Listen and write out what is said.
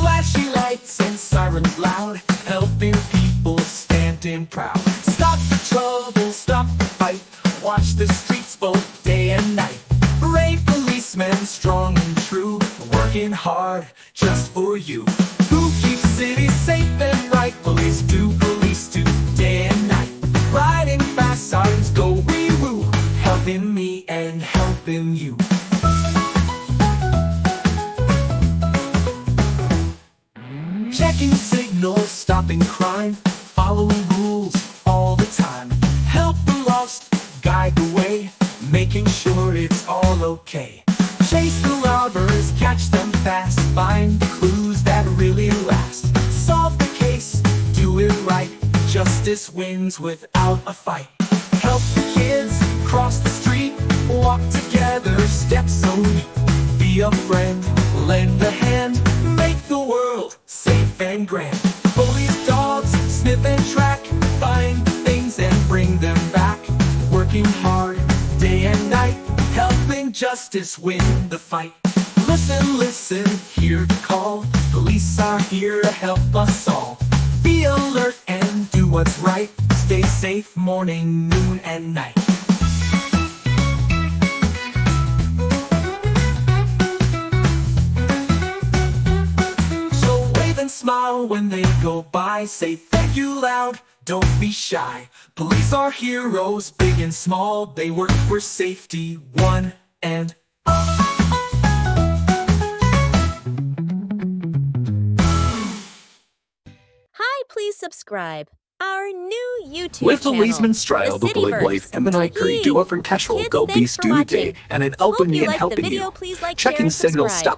Flashy lights and sirens loud, helping people standing proud. Stop the trouble, stop the fight, watch the streets both day and night. Brave policemen, strong and true, working hard just for you. Who keeps cities safe and right? Police do day and night. Riding fast, sirens go wee-woo, helping me and helping you. Checking signals, stopping crime, following rules all the time. Help the lost, guide the way, making sure it's all okay. Chase the robbers, catch them fast, find the clues that really last. Solve the case, do it right, justice wins without a fight. Help the kids cross the street, walk together, steps so neat. Be a friend, lend a hand, make the world safe and grand. Police dogs sniff and track, find things and bring them back. Working hard day and night, helping justice win the fight. Listen, listen, hear the call. Police are here to help us all. Be alert and do what's right. Stay safe morning, noon, and night. So wave and smile when they go by. Say thank you loud, don't be shy. Police are heroes, big and small. They work for safety, one and all. Hi, please subscribe. Our new YouTube With channel, policeman style, the bullet blade, and I create do offer casual go be student day, and an open and helping you. Please like, Checking share, and signals, subscribe. stopping